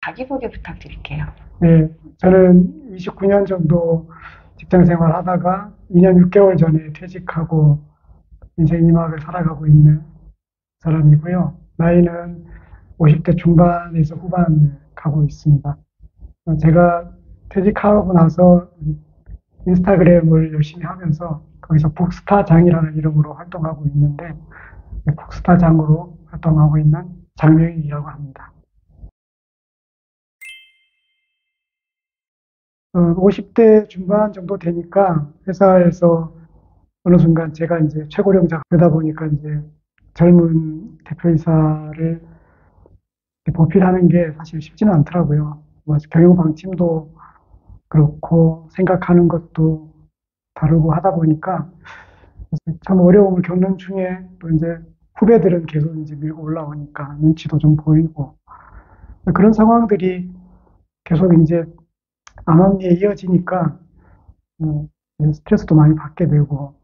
자기소개 부탁드릴게요. 네, 저는 29년 정도 직장 생활 하다가 2년 6개월 전에 퇴직하고 인생 2막을 살아가고 있는 사람이고요. 나이는 50대 중반에서 후반 가고 있습니다. 제가 퇴직하고 나서 인스타그램을 열심히 하면서 거기서 북스타장이라는 이름으로 활동하고 있는데, 북스타장으로 활동하고 있는 장명익이라고 합니다. 50대 중반 정도 되니까 회사에서 어느 순간 제가 이제 최고령자 되다 보니까 이제 젊은 대표이사를 보필하는 게 사실 쉽지는 않더라고요. 뭐 경영 방침도 그렇고 생각하는 것도 다르고 하다 보니까 참 어려움을 겪는 중에 또 이제 후배들은 계속 이제 밀고 올라오니까 눈치도 좀 보이고 그런 상황들이 계속 이제 암암리에 이어지니까 스트레스도 많이 받게 되고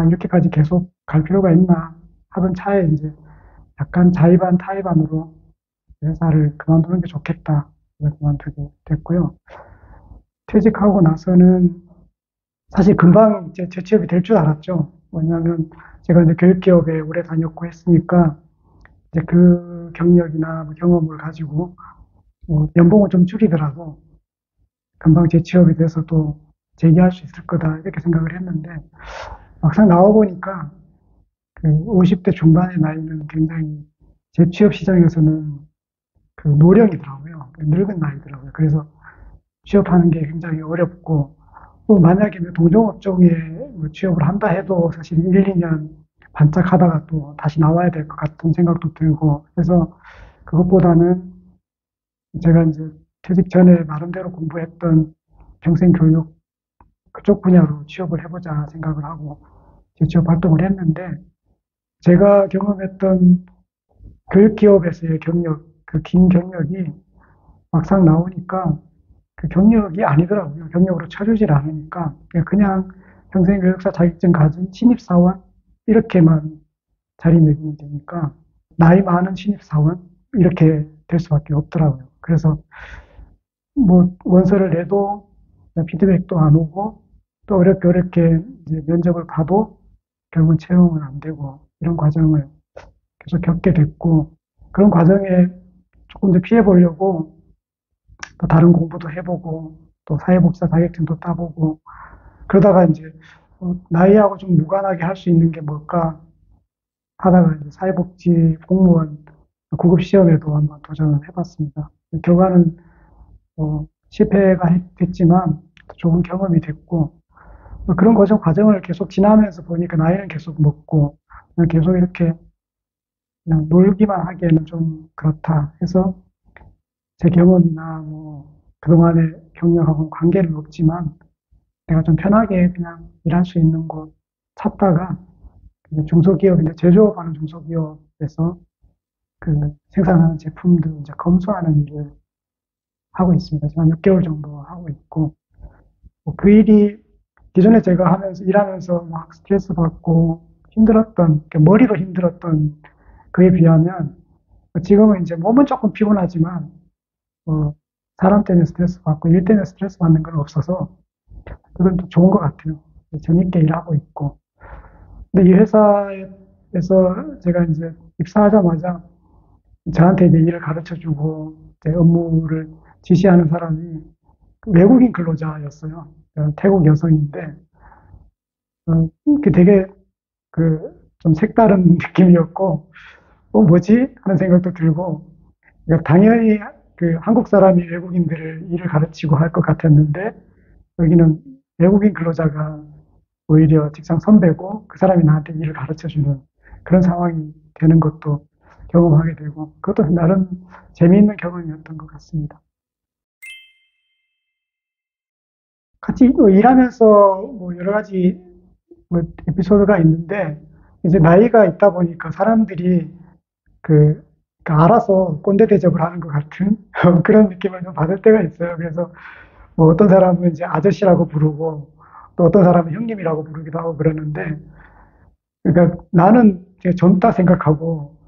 이렇게까지 계속 갈 필요가 있나 하던 차에 이제 약간 자의반 타의반으로 회사를 그만두는 게 좋겠다. 그래서 그만두게 됐고요. 퇴직하고 나서는 사실 금방 이제 재취업이 될 줄 알았죠. 왜냐하면 제가 이제 교육기업에 오래 다녔고 했으니까 이제 그 경력이나 뭐 경험을 가지고 뭐 연봉을 좀 줄이더라도 금방 재취업이 돼서 또 재기할 수 있을 거다 이렇게 생각을 했는데 막상 나와보니까 그 50대 중반의 나이는 굉장히 재취업 시장에서는 그 노령이더라고요. 늙은 나이더라고요. 그래서 취업하는 게 굉장히 어렵고 또 만약에 동종업종에 취업을 한다 해도 사실 1, 2년 반짝하다가 또 다시 나와야 될 것 같은 생각도 들고 해서 그것보다는 제가 이제 퇴직 전에 나름대로 공부했던 평생교육 그쪽 분야로 취업을 해보자 생각을 하고 취업 활동을 했는데 제가 경험했던 교육기업에서의 경력, 그 긴 경력이 막상 나오니까 그 경력이 아니더라고요. 경력으로 쳐주질 않으니까 그냥 평생교육사 자격증 가진 신입사원 이렇게만 자리매김이 되니까 나이 많은 신입사원 이렇게 될 수밖에 없더라고요. 그래서 뭐 원서를 내도 피드백도 안 오고 또 어렵게 이제 면접을 봐도 결국은 채용은 안 되고 이런 과정을 계속 겪게 됐고 그런 과정에 조금 더 피해 보려고 또 다른 공부도 해보고 또 사회복지사 자격증도 따보고 그러다가 이제 나이하고 좀 무관하게 할 수 있는 게 뭘까 하다가 이제 사회복지 공무원 구급 시험에도 한번 도전을 해봤습니다. 결과는 실패가 됐지만 좋은 경험이 됐고 그런 과정을 계속 지나면서 보니까 나이는 계속 먹고 그냥 계속 이렇게 그냥 놀기만 하기에는 좀 그렇다 해서 제 경험이나 뭐 그동안의 경력하고는 관계는 없지만 내가 좀 편하게 그냥 일할 수 있는 곳 찾다가 중소기업인데 제조업하는 중소기업에서 그 생산하는 제품들 이제 검수하는 일을 하고 있습니다. 지금 한 6개월 정도 하고 있고 그 일이 기존에 제가 일하면서 막 스트레스 받고 힘들었던 머리로 힘들었던 그에 비하면 지금은 이제 몸은 조금 피곤하지만 사람 때문에 스트레스 받고 일 때문에 스트레스 받는 건 없어서 그건 또 좋은 것 같아요. 재밌게 일하고 있고. 근데 이 회사에서 제가 이제 입사하자마자 저한테 이제 일을 가르쳐 주고 업무를 지시하는 사람이 외국인 근로자였어요. 태국 여성인데, 그 되게 좀 색다른 느낌이었고, 뭐지? 하는 생각도 들고, 그러니까 당연히 그 한국 사람이 외국인들을 일을 가르치고 할 것 같았는데, 여기는 외국인 근로자가 오히려 직장 선배고, 그 사람이 나한테 일을 가르쳐 주는 그런 상황이 되는 것도 경험하게 되고, 그것도 나름 재미있는 경험이었던 것 같습니다. 같이 일하면서 뭐 여러 가지 뭐 에피소드가 있는데, 이제 나이가 있다 보니까 사람들이 알아서 꼰대 대접을 하는 것 같은 그런 느낌을 좀 받을 때가 있어요. 그래서 뭐 어떤 사람은 이제 아저씨라고 부르고, 또 어떤 사람은 형님이라고 부르기도 하고 그러는데, 그러니까 나는 되게 젊다 생각하고,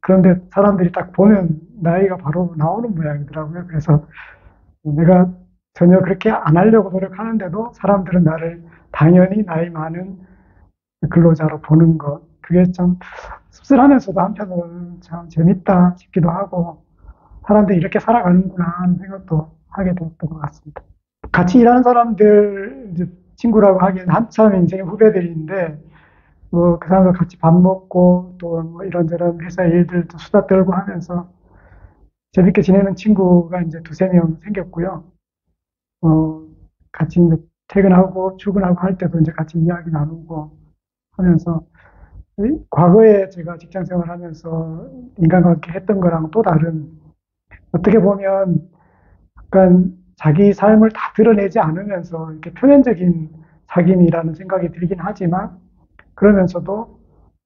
그런데 사람들이 딱 보면 나이가 바로 나오는 모양이더라고요. 그래서 내가 전혀 그렇게 안 하려고 노력하는데도 사람들은 나를 당연히 나이 많은 근로자로 보는 것. 그게 참 씁쓸하면서도 한편으로는 참 재밌다 싶기도 하고, 사람들이 이렇게 살아가는구나 하는 생각도 하게 됐던 것 같습니다. 같이 일하는 사람들, 이제 친구라고 하기엔 한참 인생의 후배들인데, 뭐, 그 사람들 같이 밥 먹고, 또 뭐 이런저런 회사 일들도 수다 떨고 하면서 재밌게 지내는 친구가 이제 두세 명 생겼고요. 어, 같이 이제 퇴근하고 출근하고 할 때도 이제 같이 이야기 나누고 하면서, 과거에 제가 직장 생활하면서 인간관계 했던 거랑 또 다른, 어떻게 보면 약간 자기 삶을 다 드러내지 않으면서 이렇게 표면적인 사귐이라는 생각이 들긴 하지만, 그러면서도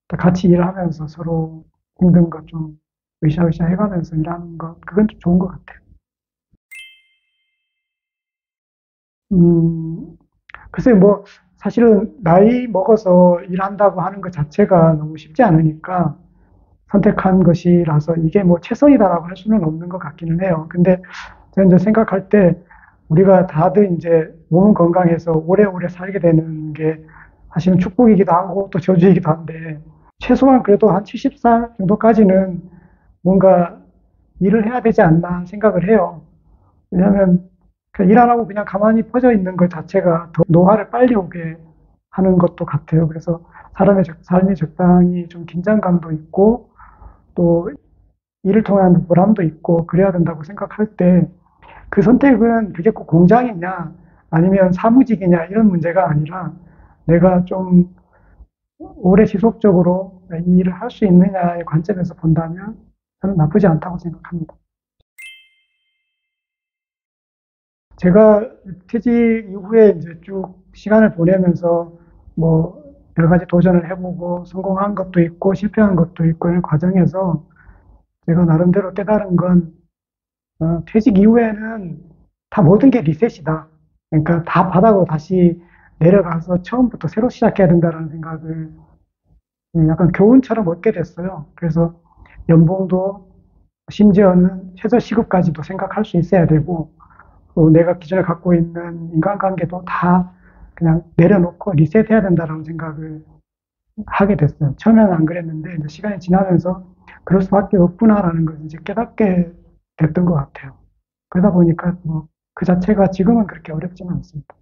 또 같이 일하면서 서로 힘든 것 좀 으쌰으쌰 해가면서 일하는 것, 그건 좀 좋은 것 같아요. 음, 글쎄요, 뭐, 사실은 나이 먹어서 일한다고 하는 것 자체가 너무 쉽지 않으니까 선택한 것이라서 이게 뭐 최선이다라고 할 수는 없는 것 같기는 해요. 근데 제가 이제 생각할 때 우리가 다들 이제 몸 건강해서 오래오래 살게 되는 게 사실은 축복이기도 하고 또 저주이기도 한데, 최소한 그래도 한 70살 정도까지는 뭔가 일을 해야 되지 않나 생각을 해요. 왜냐하면 일 안 하고 그냥 가만히 퍼져 있는 것 자체가 더 노화를 빨리 오게 하는 것도 같아요. 그래서 사람의 삶이 적당히 좀 긴장감도 있고 또 일을 통한 보람도 있고 그래야 된다고 생각할 때, 그 선택은 그게 꼭 공장이냐 아니면 사무직이냐 이런 문제가 아니라 내가 좀 오래 지속적으로 이 일을 할 수 있느냐의 관점에서 본다면 저는 나쁘지 않다고 생각합니다. 제가 퇴직 이후에 이제 쭉 시간을 보내면서 뭐 여러 가지 도전을 해보고 성공한 것도 있고 실패한 것도 있고 이런 과정에서 제가 나름대로 깨달은 건, 퇴직 이후에는 다 모든 게 리셋이다. 그러니까 다 바닥으로 다시 내려가서 처음부터 새로 시작해야 된다는 생각을 약간 교훈처럼 얻게 됐어요. 그래서 연봉도 심지어는 최저 시급까지도 생각할 수 있어야 되고, 또 내가 기존에 갖고 있는 인간관계도 다 그냥 내려놓고 리셋해야 된다는 생각을 하게 됐어요. 처음에는 안 그랬는데 이제 시간이 지나면서 그럴 수밖에 없구나라는 걸 이제 깨닫게 됐던 것 같아요. 그러다 보니까 뭐 그 자체가 지금은 그렇게 어렵지는 않습니다.